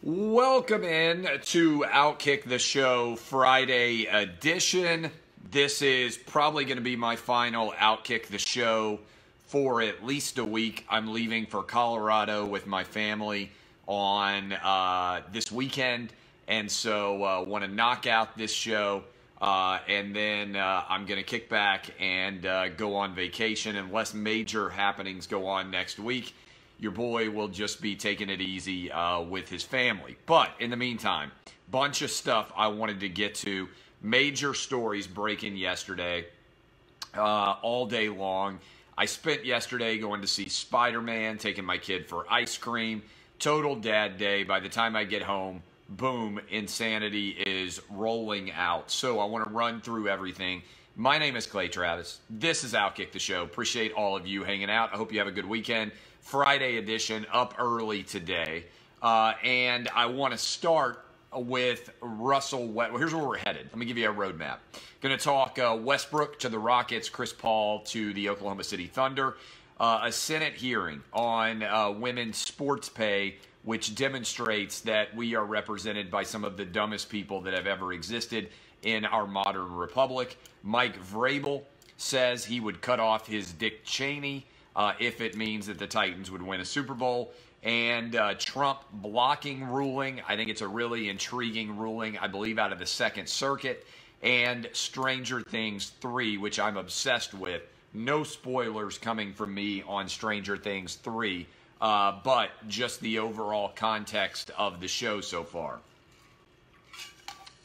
Welcome in to Outkick the Show Friday edition. This is probably going to be my final Outkick the Show for at least a week. I'm leaving for Colorado with my family on this weekend, and so want to knock out this show, and then I'm going to kick back and go on vacation unless major happenings go on next week. Your boy will just be taking it easy with his family. But in the meantime, bunch of stuff I wanted to get to. Major stories breaking yesterday all day long. I spent yesterday going to see Spider-Man, taking my kid for ice cream. Total dad day. By the time I get home, boom, insanity is rolling out. So I want to run through everything. My name is Clay Travis. This is Outkick the Show. Appreciate all of you hanging out. I hope you have a good weekend. Friday edition, up early today. And I want to start with Russell Westbrook. Here's where we're headed. Let me give you a roadmap. Going to talk Westbrook to the Rockets, Chris Paul to the Oklahoma City Thunder. A Senate hearing on women's sports pay, which demonstrates that we are represented by some of the dumbest people that have ever existed in our modern republic. Mike Vrabel says he would cut off his Dick Cheney if it means that the Titans would win a Super Bowl. And Trump blocking ruling. I think it's a really intriguing ruling, I believe, out of the Second Circuit. And Stranger Things 3, which I'm obsessed with. No spoilers coming from me on Stranger Things 3, but just the overall context of the show so far.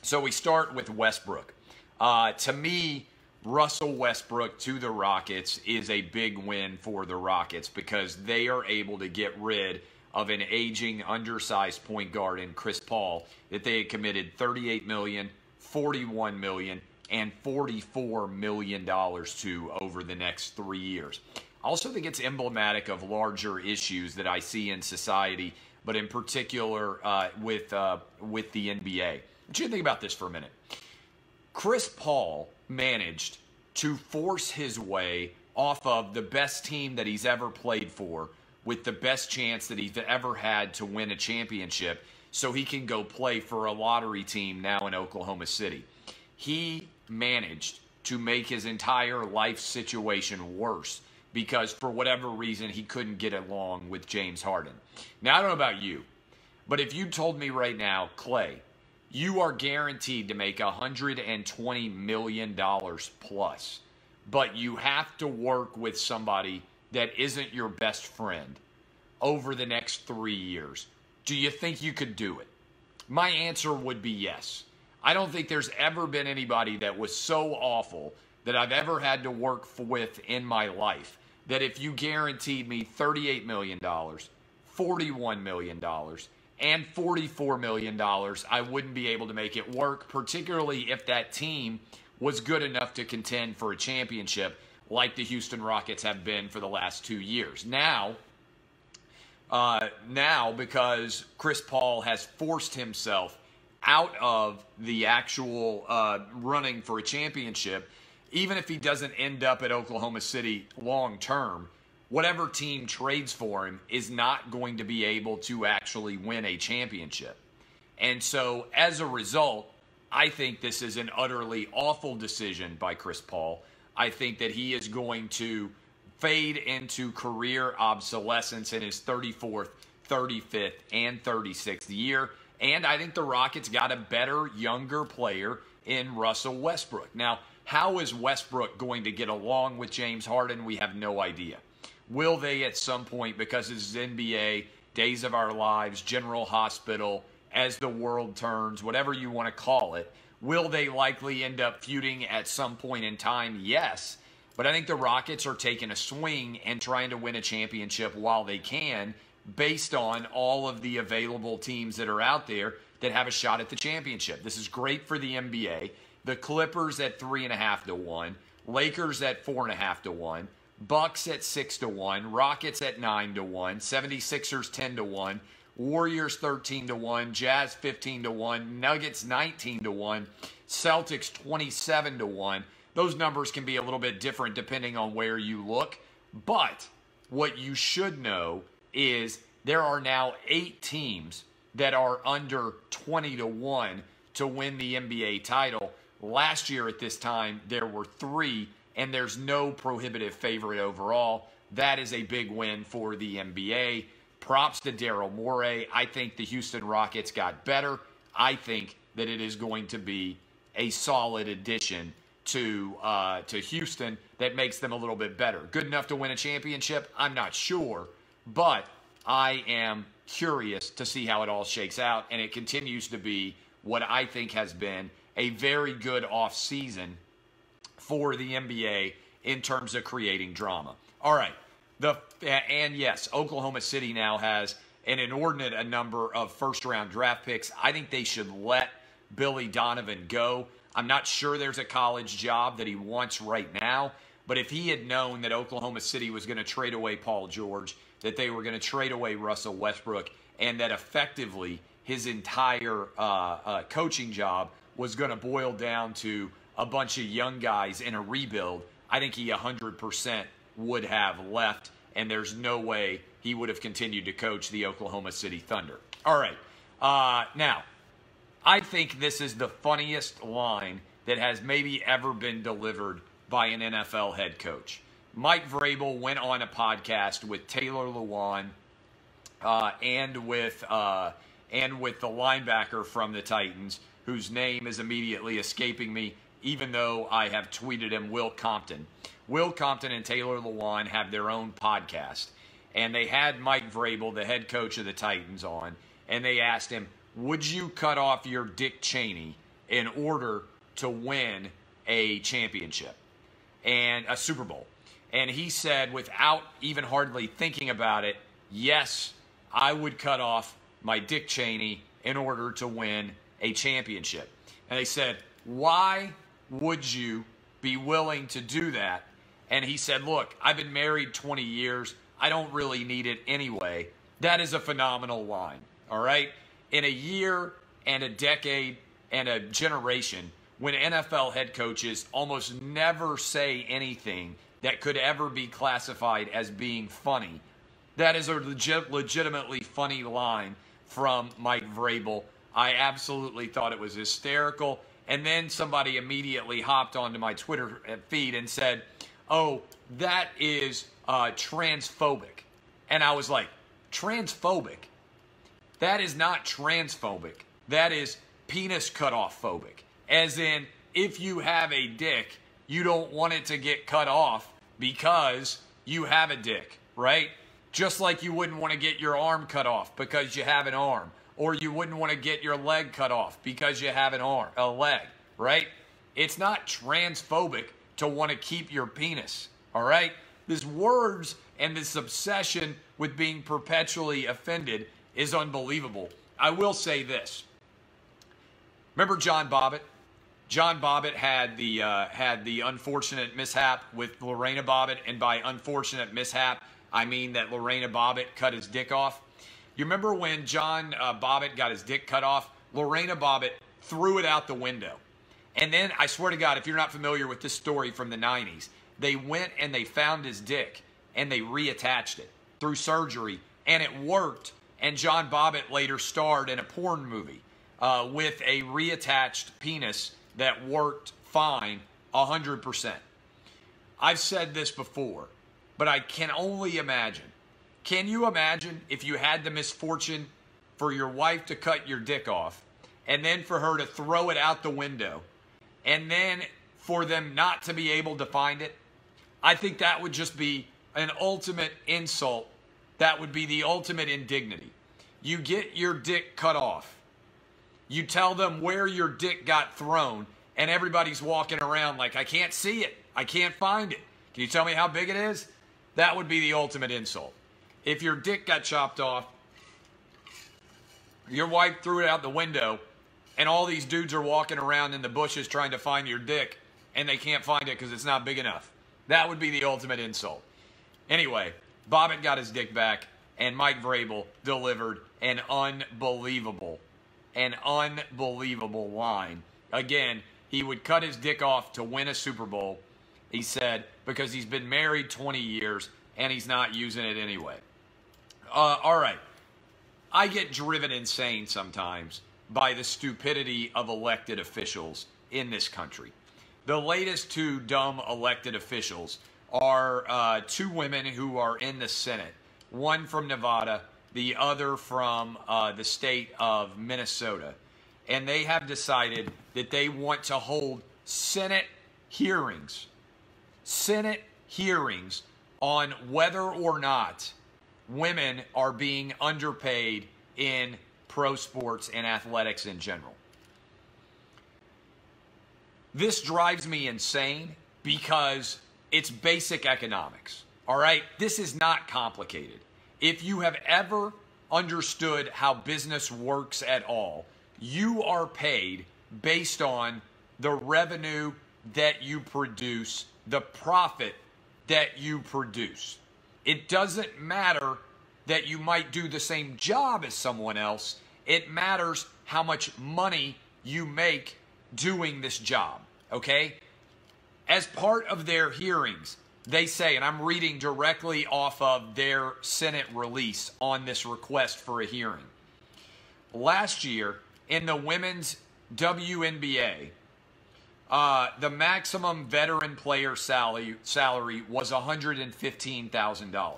So we start with Westbrook. To me, Russell Westbrook to the Rockets is a big win for the Rockets because they are able to get rid of an aging, undersized point guard in Chris Paul that they had committed $38 million, $41 million, and $44 million to over the next 3 years. I also think it's emblematic of larger issues that I see in society, but in particular with the NBA. I want you to think about this for a minute. Chris Paul managed to force his way off of the best team that he's ever played for with the best chance that he's ever had to win a championship so he can go play for a lottery team now in Oklahoma City. He managed to make his entire life situation worse because for whatever reason he couldn't get along with James Harden. Now, I don't know about you, but if you told me right now, Clay, you are guaranteed to make $120 million plus, but you have to work with somebody that isn't your best friend over the next 3 years. Do you think you could do it? My answer would be yes. I don't think there's ever been anybody that was so awful that I've ever had to work with in my life that if you guaranteed me $38 million, $41 million, and $44 million, I wouldn't be able to make it work, particularly if that team was good enough to contend for a championship like the Houston Rockets have been for the last 2 years. Now, because Chris Paul has forced himself out of the actual running for a championship, even if he doesn't end up at Oklahoma City long term, whatever team trades for him is not going to be able to actually win a championship. And so, as a result, I think this is an utterly awful decision by Chris Paul. I think that he is going to fade into career obsolescence in his 34th, 35th, and 36th year. And I think the Rockets got a better, younger player in Russell Westbrook. Now, how is Westbrook going to get along with James Harden? We have no idea. Will they at some point, because this is NBA, Days of Our Lives, General Hospital, As the World Turns, whatever you want to call it, will they likely end up feuding at some point in time? Yes. But I think the Rockets are taking a swing and trying to win a championship while they can, based on all of the available teams that are out there that have a shot at the championship. This is great for the NBA. The Clippers at 3.5 to 1, Lakers at 4.5 to 1, Bucks at 6 to 1, Rockets at 9 to 1, 76ers 10 to 1, Warriors 13 to 1, Jazz 15 to 1, Nuggets 19 to 1, Celtics 27 to 1. Those numbers can be a little bit different depending on where you look, but what you should know is there are now 8 teams that are under 20-1 to win the NBA title. Last year at this time, there were 3, and there's no prohibitive favorite overall. That is a big win for the NBA. Props to Daryl Morey. I think the Houston Rockets got better. I think that it is going to be a solid addition to Houston that makes them a little bit better. Good enough to win a championship? I'm not sure, but I am curious to see how it all shakes out, and it continues to be what I think has been a very good offseason for the NBA in terms of creating drama. All right. And yes, Oklahoma City now has an inordinate number of first-round draft picks. I think they should let Billy Donovan go. I'm not sure there's a college job that he wants right now, but if he had known that Oklahoma City was going to trade away Paul George, that they were going to trade away Russell Westbrook, and that effectively his entire coaching job was going to boil down to a bunch of young guys in a rebuild, I think he 100% would have left, and there's no way he would have continued to coach the Oklahoma City Thunder. All right. Now, I think this is the funniest line that has maybe ever been delivered by an NFL head coach. Mike Vrabel went on a podcast with Taylor Lewan and with the linebacker from the Titans, whose name is immediately escaping me, even though I have tweeted him, Will Compton. Will Compton and Taylor Lewan have their own podcast, and they had Mike Vrabel, the head coach of the Titans, on, and they asked him, would you cut off your Dick Cheney in order to win a championship and a Super Bowl? And he said, without even hardly thinking about it, yes, I would cut off my Dick Cheney in order to win a championship. And they said, why would you be willing to do that? And he said, look, I've been married 20 years. I don't really need it anyway. That is a phenomenal line, all right? In a year and a decade and a generation, when NFL head coaches almost never say anything that could ever be classified as being funny, that is a legitimately funny line from Mike Vrabel. I absolutely thought it was hysterical. And then somebody immediately hopped onto my Twitter feed and said, oh, that is transphobic. And I was like, transphobic? That is not transphobic. That is penis cutoff phobic. As in, if you have a dick, you don't want it to get cut off because you have a dick, right? Just like you wouldn't want to get your arm cut off because you have an arm. Or you wouldn't want to get your leg cut off because you have a leg, right? It's not transphobic to want to keep your penis, all right? These words and this obsession with being perpetually offended is unbelievable. I will say this. Remember John Bobbitt? John Bobbitt had the unfortunate mishap with Lorena Bobbitt, and by unfortunate mishap, I mean that Lorena Bobbitt cut his dick off. You remember when John Bobbitt got his dick cut off? Lorena Bobbitt threw it out the window. And then, I swear to God, if you're not familiar with this story from the 90s, they went and they found his dick, and they reattached it through surgery, and it worked. And John Bobbitt later starred in a porn movie with a reattached penis that worked fine 100%. I've said this before, but I can only imagine. Can you imagine if you had the misfortune for your wife to cut your dick off and then for her to throw it out the window and then for them not to be able to find it? I think that would just be an ultimate insult. That would be the ultimate indignity. You get your dick cut off. You tell them where your dick got thrown, and everybody's walking around like, I can't see it. I can't find it. Can you tell me how big it is? That would be the ultimate insult. If your dick got chopped off, your wife threw it out the window, and all these dudes are walking around in the bushes trying to find your dick, and they can't find it because it's not big enough. That would be the ultimate insult. Anyway, Bobbitt got his dick back, and Mike Vrabel delivered an unbelievable line. Again, he would cut his dick off to win a Super Bowl, he said, because he's been married 20 years, and he's not using it anyway. All right. I get driven insane sometimes by the stupidity of elected officials in this country. The latest two dumb elected officials are two women who are in the Senate, one from Nevada, the other from the state of Minnesota. And they have decided that they want to hold Senate hearings on whether or not women are being underpaid in pro sports and athletics in general. This drives me insane because it's basic economics, all right? This is not complicated. If you have ever understood how business works at all, you are paid based on the revenue that you produce, the profit that you produce. It doesn't matter that you might do the same job as someone else. It matters how much money you make doing this job, okay? As part of their hearings, they say, and I'm reading directly off of their Senate release on this request for a hearing. Last year, in the women's WNBA, the maximum veteran player salary was $115,000,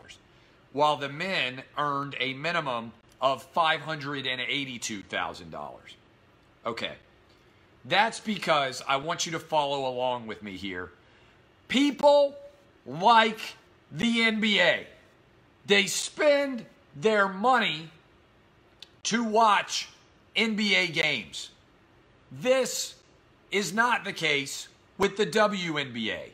while the men earned a minimum of $582,000. Okay. That's because I want you to follow along with me here. People like the NBA, they spend their money to watch NBA games. This is not the case with the WNBA.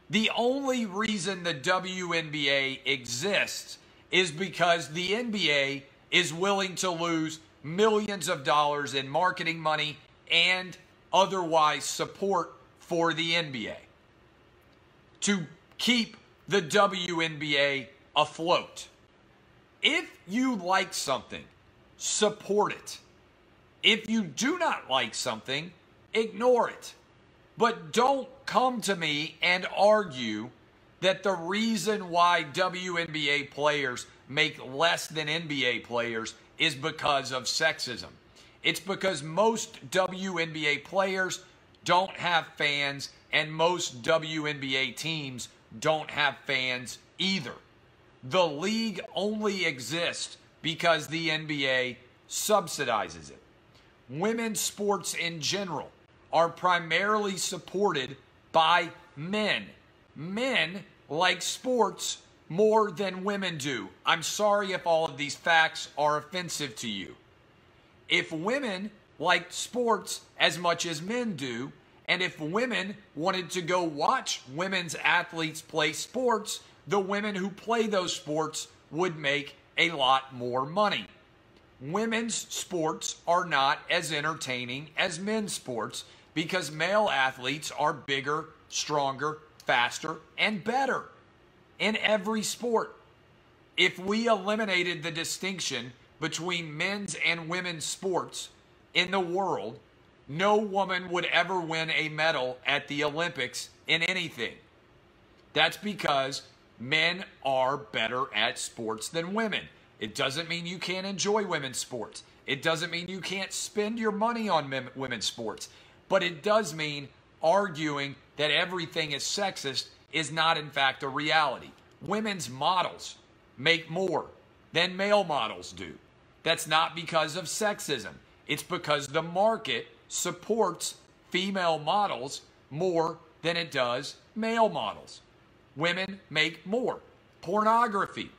The only reason the WNBA exists is because the NBA is willing to lose millions of dollars in marketing money and otherwise support for the NBA to keep the WNBA afloat. If you like something, support it. If you do not like something, ignore it. But don't come to me and argue that the reason why WNBA players make less than NBA players is because of sexism. It's because most WNBA players don't have fans, and most WNBA teams don't have fans either. The league only exists because the NBA subsidizes it. Women's sports in general are primarily supported by men. Men like sports more than women do. I'm sorry if all of these facts are offensive to you. If women like sports as much as men do, and if women wanted to go watch women's athletes play sports, the women who play those sports would make a lot more money. Women's sports are not as entertaining as men's sports because male athletes are bigger, stronger, faster, and better in every sport. If we eliminated the distinction between men's and women's sports in the world, no woman would ever win a medal at the Olympics in anything. That's because men are better at sports than women. It doesn't mean you can't enjoy women's sports. It doesn't mean you can't spend your money on women's sports. But it does mean arguing that everything is sexist is not in fact a reality. Women's models make more than male models do. That's not because of sexism. It's because the market supports female models more than it does male models. Women make more. Pornography.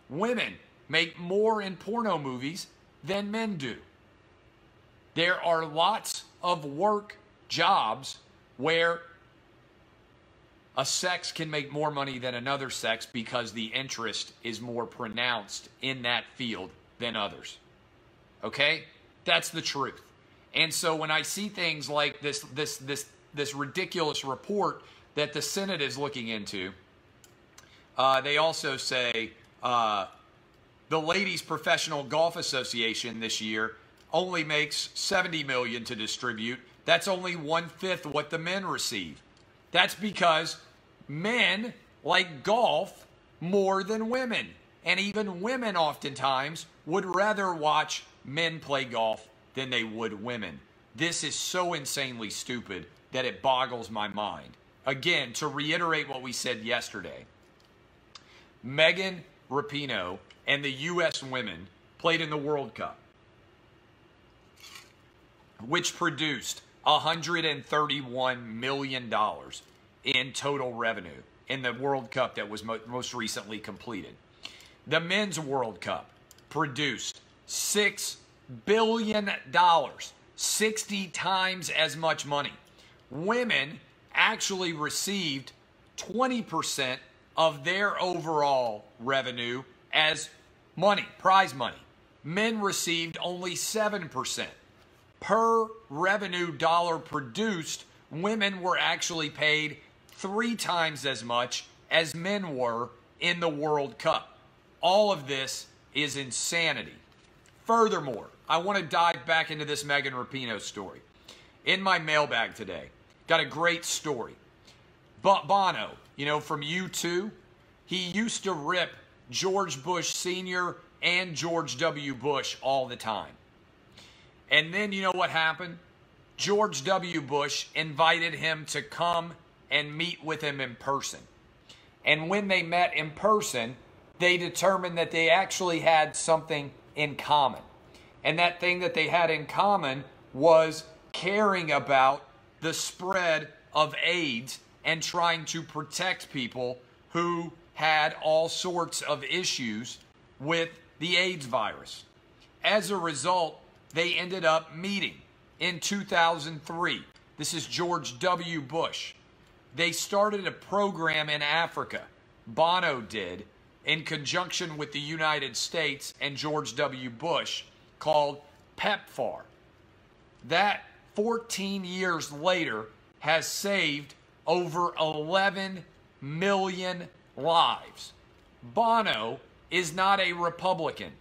Women make more in porno movies than men do. There are lots of work jobs where a sex can make more money than another sex because the interest is more pronounced in that field than others. Okay? That's the truth. And so when I see things like this ridiculous report that the Senate is looking into, they also say the Ladies Professional Golf Association this year only makes $70 million to distribute. That's only 1/5 what the men receive. That's because men like golf more than women. and even women oftentimes would rather watch men play golf than they would women. This is so insanely stupid that it boggles my mind. Again, to reiterate what we said yesterday, Megan Rapinoe and the U.S. women played in the World Cup, which produced $131 million in total revenue in the World Cup that was most recently completed. The Men's World Cup produced $6 billion, 60 times as much money. Women actually received 20% of their overall revenue as money, prize money. Men received only 7%. Per revenue dollar produced, women were actually paid 3 times as much as men were in the World Cup. All of this is insanity. Furthermore, I want to dive back into this Megan Rapinoe story. In my mailbag today, got a great story. But Bono, from U2, he used to rip George Bush Sr. and George W. Bush all the time. And then you know what happened? George W. Bush invited him to come and meet with him in person. And when they met in person, they determined that they actually had something in common. And that thing that they had in common was caring about the spread of AIDS and trying to protect people who had all sorts of issues with the AIDS virus. As a result, they ended up meeting in 2003. This is George W. Bush. They started a program in Africa, Bono did, in conjunction with the United States and George W. Bush, called PEPFAR. That 14 years later has saved over 11 million lives. Bono is not a Republican,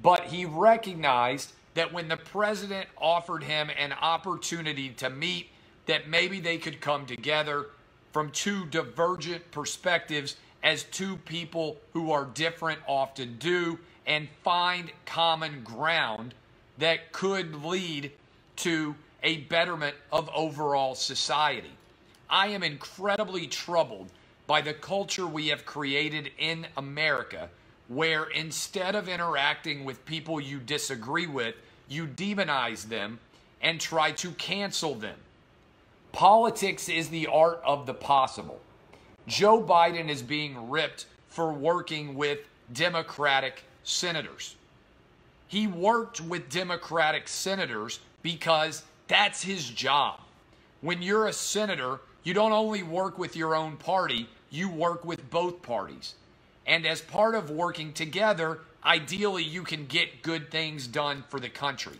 but he recognized that when the president offered him an opportunity to meet, that maybe they could come together from two divergent perspectives, as two people who are different often do, and find common ground that could lead to a betterment of overall society. I am incredibly troubled by the culture we have created in America, where instead of interacting with people you disagree with, you demonize them and try to cancel them. Politics is the art of the possible. Joe Biden is being ripped for working with Democratic senators. He worked with Democratic senators because that's his job. When you're a senator, you don't only work with your own party, you work with both parties. And as part of working together, ideally you can get good things done for the country.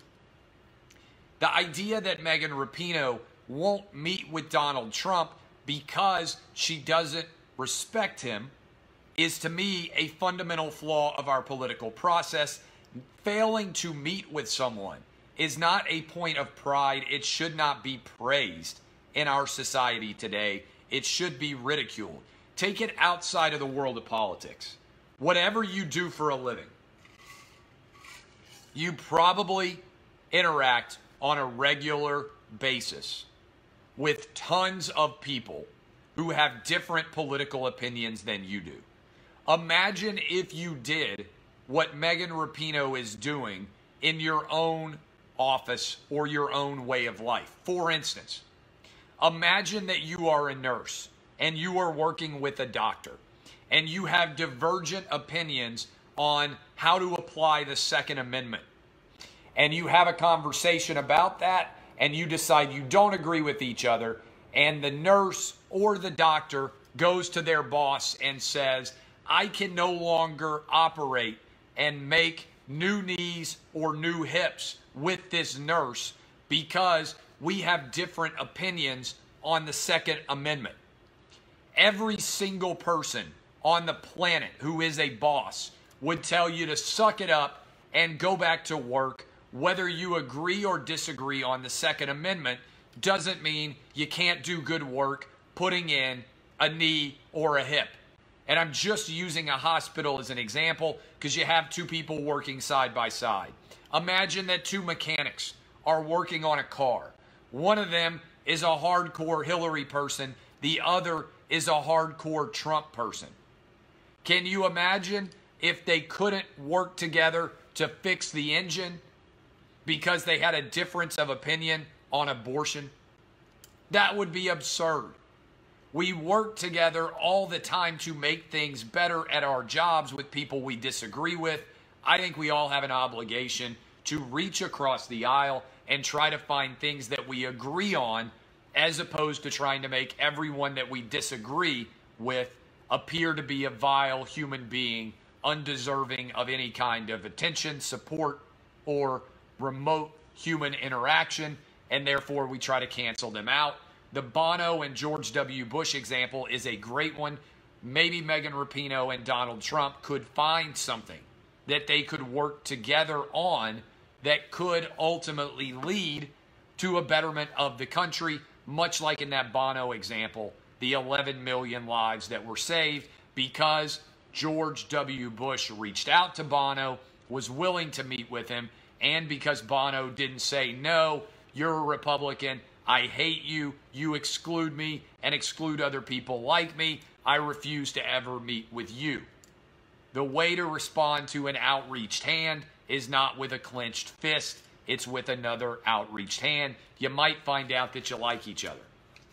The idea that Megan Rapinoe won't meet with Donald Trump because she doesn't respect him is, to me, a fundamental flaw of our political process. Failing to meet with someone is not a point of pride. It should not be praised in our society today. It should be ridiculed. Take it outside of the world of politics. Whatever you do for a living, you probably interact on a regular basis with tons of people who have different political opinions than you do. Imagine if you did what Megan Rapinoe is doing in your own office or your own way of life. For instance, imagine that you are a nurse and you are working with a doctor and you have divergent opinions on how to apply the Second Amendment. And you have a conversation about that and you decide you don't agree with each other, and the nurse or the doctor goes to their boss and says, I can no longer operate and make new knees or new hips with this nurse because we have different opinions on the Second Amendment. Every single person on the planet who is a boss would tell you to suck it up and go back to work. Whether you agree or disagree on the Second Amendment doesn't mean you can't do good work putting in a knee or a hip. And I'm just using a hospital as an example because you have two people working side by side. Imagine that two mechanics are working on a car. One of them is a hardcore Hillary person. The other is a hardcore Trump person. Can you imagine if they couldn't work together to fix the engine because they had a difference of opinion on abortion? That would be absurd. We work together all the time to make things better at our jobs with people we disagree with. I think we all have an obligation to reach across the aisle and try to find things that we agree on, as opposed to trying to make everyone that we disagree with appear to be a vile human being, undeserving of any kind of attention, support, or remote human interaction, and therefore we try to cancel them out. The Bono and George W. Bush example is a great one. Maybe Megan Rapinoe and Donald Trump could find something that they could work together on that could ultimately lead to a betterment of the country, much like in that Bono example, the 11 million lives that were saved because George W. Bush reached out to Bono, was willing to meet with him, and because Bono didn't say, no, you're a Republican, I hate you, you exclude me and exclude other people like me, I refuse to ever meet with you. The way to respond to an outreached hand is not with a clenched fist, it's with another outreached hand. You might find out that you like each other.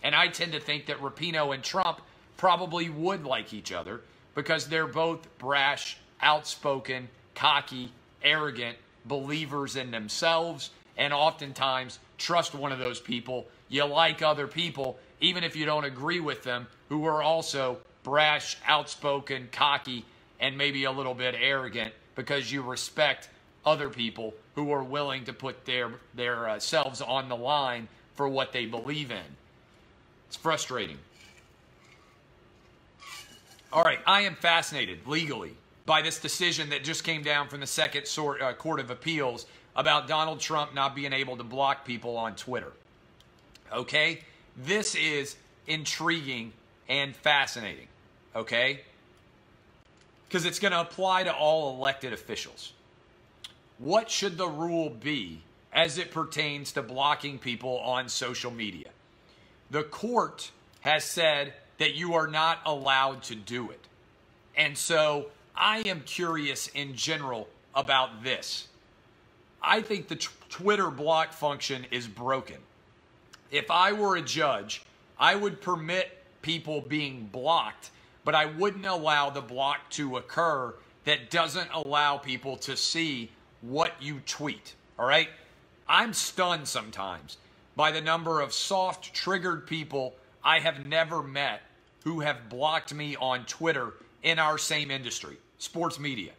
And I tend to think that Rapinoe and Trump probably would like each other because they're both brash, outspoken, cocky, arrogant believers in themselves, and oftentimes trust one of those people. You like other people, even if you don't agree with them, who are also brash, outspoken, cocky, and maybe a little bit arrogant because you respect other people who are willing to put their selves on the line for what they believe in. It's frustrating. All right, I am fascinated legally by this decision that just came down from the Second Court of Appeals about Donald Trump not being able to block people on Twitter. Okay? This is intriguing and fascinating. Okay? Because it's going to apply to all elected officials. What should the rule be as it pertains to blocking people on social media? The court has said that you are not allowed to do it. And so I am curious in general about this. I think the Twitter block function is broken. If I were a judge, I would permit people being blocked, but I wouldn't allow the block to occur that doesn't allow people to see what you tweet. All right? I'm stunned sometimes by the number of soft, triggered people I have never met who have blocked me on Twitter in our same industry, sports media.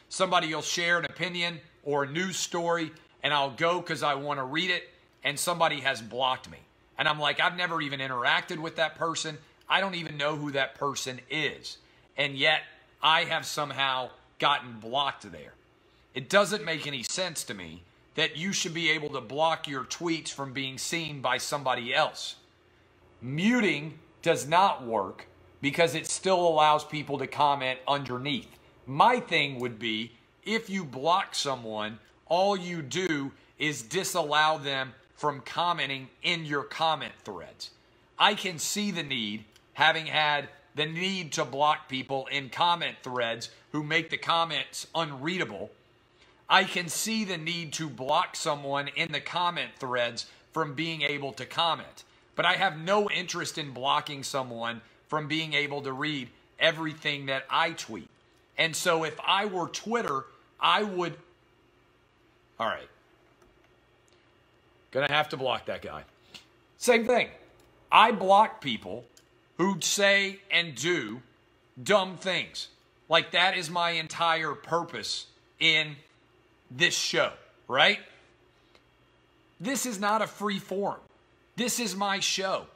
Somebody will share an opinion or a news story, and I'll go because I want to read it, and somebody has blocked me. And I'm like, I've never even interacted with that person. I don't even know who that person is. And yet, I have somehow gotten blocked there. It doesn't make any sense to me that you should be able to block your tweets from being seen by somebody else. Muting does not work because it still allows people to comment underneath. My thing would be, if you block someone, all you do is disallow them from commenting in your comment threads. I can see the need, having had the need to block people in comment threads who make the comments unreadable. I can see the need to block someone in the comment threads from being able to comment. But I have no interest in blocking someone from being able to read everything that I tweet. And so if I were Twitter, I would... All right. Gonna have to block that guy. Same thing. I block people who say and do dumb things. Like, that is my entire purpose in this show, right? This is not a free forum. This is my show.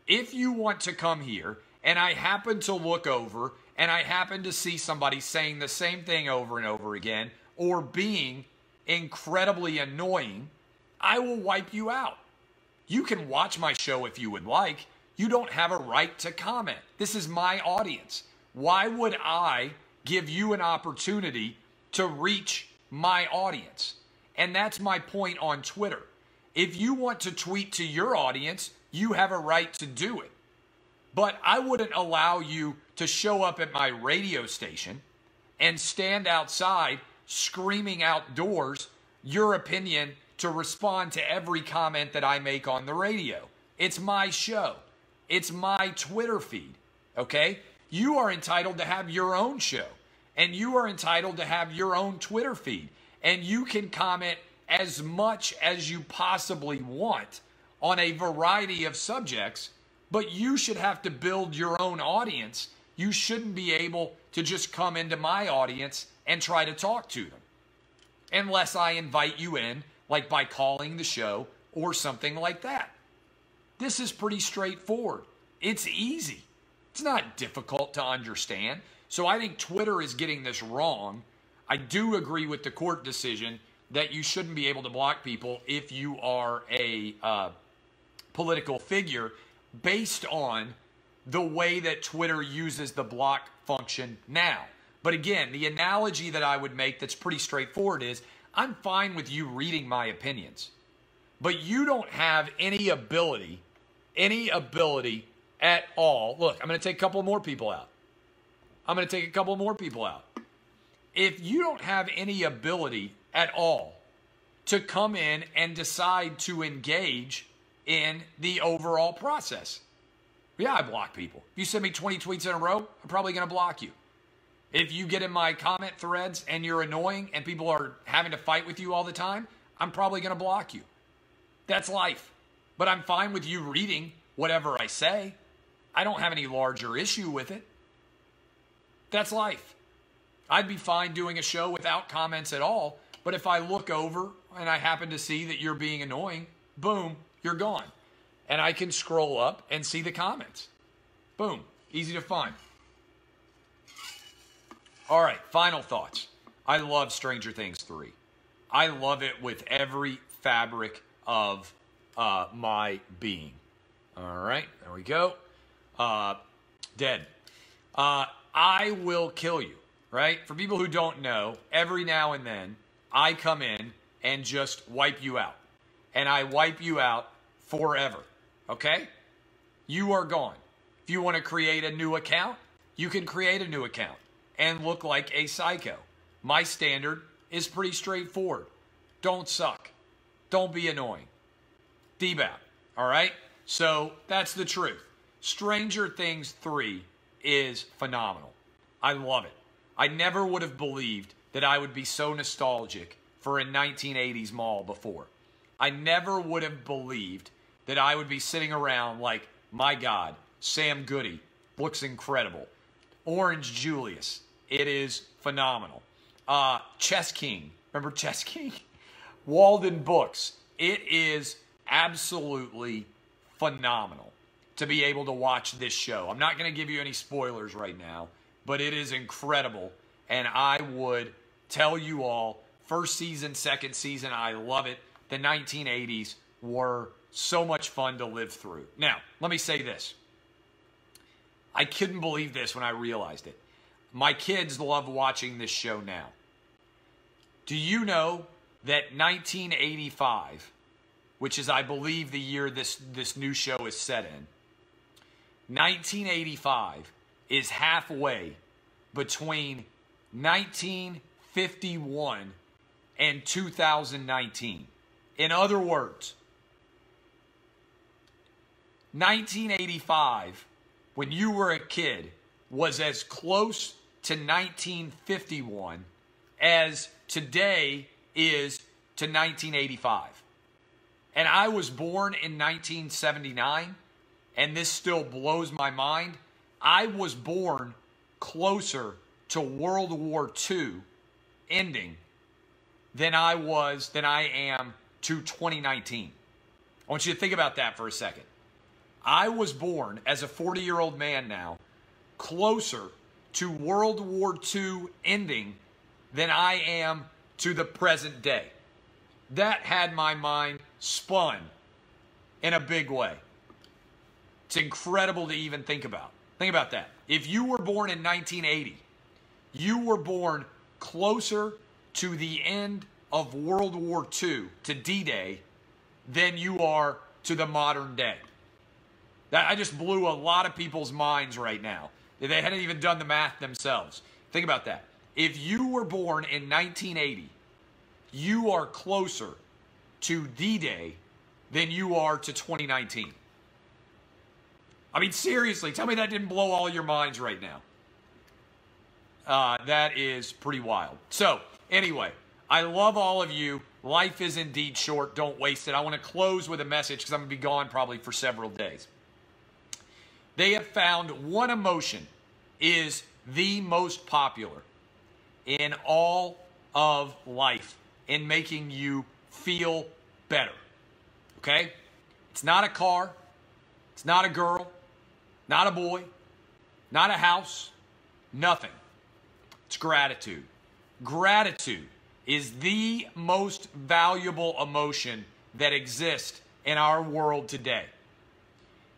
If you want to come here and I happen to look over and I happen to see somebody saying the same thing over and over again or being incredibly annoying, I will wipe you out. You can watch my show if you would like. You don't have a right to comment. This is my audience. Why would I give you an opportunity to reach my audience? And that's my point on Twitter. If you want to tweet to your audience, you have a right to do it. But I wouldn't allow you to show up at my radio station and stand outside screaming outdoors your opinion to respond to every comment that I make on the radio. It's my show. It's my Twitter feed, okay? You are entitled to have your own show, and you are entitled to have your own Twitter feed, and you can comment as much as you possibly want on a variety of subjects, but you should have to build your own audience. You shouldn't be able to just come into my audience and try to talk to them unless I invite you in, like by calling the show or something like that. This is pretty straightforward. It's easy. It's not difficult to understand. So I think Twitter is getting this wrong. I do agree with the court decision that you shouldn't be able to block people if you are a political figure based on the way that Twitter uses the block function now. But again, the analogy that I would make that's pretty straightforward is I'm fine with you reading my opinions, but you don't have any ability at all. Look, I'm going to take a couple more people out. If you don't have any ability at all to come in and decide to engage in the overall process, yeah, I block people. If you send me 20 tweets in a row, I'm probably going to block you. If you get in my comment threads and you're annoying and people are having to fight with you all the time, I'm probably going to block you. That's life. But I'm fine with you reading whatever I say. I don't have any larger issue with it. That's life. I'd be fine doing a show without comments at all, but if I look over and I happen to see that you're being annoying, boom, you're gone. And I can scroll up and see the comments. Boom, easy to find. All right, final thoughts. I love Stranger Things 3. I love it with every fabric of my being. All right, there we go. Dead. I will kill you, right? For people who don't know, every now and then, I come in and just wipe you out. And I wipe you out forever, okay? You are gone. If you want to create a new account, you can create a new account and look like a psycho. My standard is pretty straightforward. Don't suck. Don't be annoying. DBAP, all right? So that's the truth. Stranger Things 3 is phenomenal. I love it. I never would have believed that I would be so nostalgic for a 1980s mall before. I never would have believed that I would be sitting around like, my God, Sam Goody looks incredible. Orange Julius, it is phenomenal. Chess King, remember Chess King? Walden Books, it is absolutely phenomenal to be able to watch this show. I'm not going to give you any spoilers right now, but it is incredible. And I would tell you all, first season, second season, I love it. The 1980s were so much fun to live through. Now, let me say this. I couldn't believe this when I realized it. My kids love watching this show now. Do you know that 1985, which is, I believe, the year this new show is set in, 1985 is halfway between 1951 and 2019. In other words, 1985, when you were a kid, was as close to 1951 as today is to 1985. And I was born in 1979, and this still blows my mind. I was born closer to World War II ending than I am to 2019. I want you to think about that for a second. I was born as a 40-year-old man now, closer to World War II ending than I am to the present day. That had my mind spun in a big way. It's incredible to even think about. Think about that. If you were born in 1980, you were born closer to the end of World War II, to D-Day, than you are to the modern day. I just blew a lot of people's minds right now. They hadn't even done the math themselves. Think about that. If you were born in 1980, you are closer to D-Day than you are to 2019. I mean, seriously, tell me that didn't blow all your minds right now. That is pretty wild. So, anyway, I love all of you. Life is indeed short. Don't waste it. I want to close with a message because I'm going to be gone probably for several days. They have found one emotion is the most popular in all of life in making you feel better. Okay? It's not a car. It's not a girl. Not a boy. Not a house. Nothing. It's gratitude. Gratitude is the most valuable emotion that exists in our world today.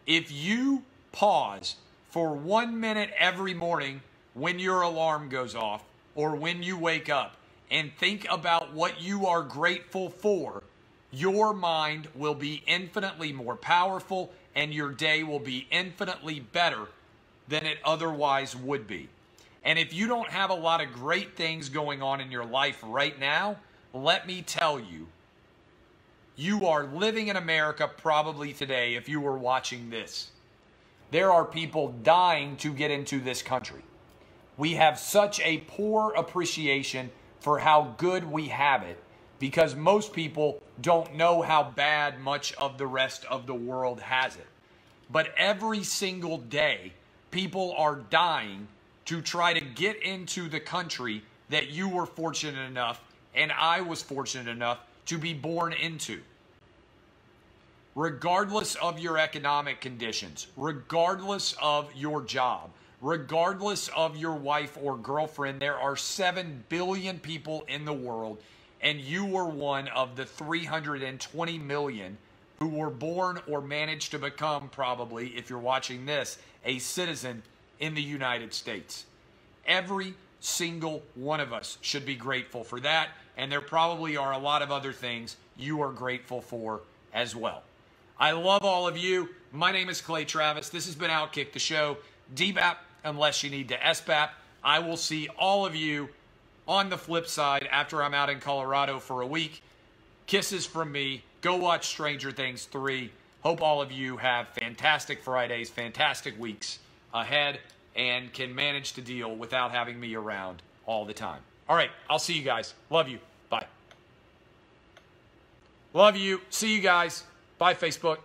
If you pause for 1 minute every morning when your alarm goes off or when you wake up and think about what you are grateful for, your mind will be infinitely more powerful and your day will be infinitely better than it otherwise would be. And if you don't have a lot of great things going on in your life right now, let me tell you, you are living in America probably today if you were watching this. There are people dying to get into this country. We have such a poor appreciation for how good we have it because most people don't know how bad much of the rest of the world has it. But every single day, people are dying to try to get into the country that you were fortunate enough and I was fortunate enough to be born into. Regardless of your economic conditions, regardless of your job, regardless of your wife or girlfriend, there are 7 billion people in the world, and you were one of the 320 million who were born or managed to become, probably, if you're watching this, a citizen in the United States. Every single one of us should be grateful for that, and there probably are a lot of other things you are grateful for as well. I love all of you. My name is Clay Travis. This has been Outkick the Show. DBAP, unless you need to SBAP. I will see all of you on the flip side after I'm out in Colorado for a week. Kisses from me. Go watch Stranger Things 3. Hope all of you have fantastic Fridays, fantastic weeks ahead, and can manage to deal without having me around all the time. All right, I'll see you guys. Love you. Bye. Love you. See you guys. Bye, Facebook.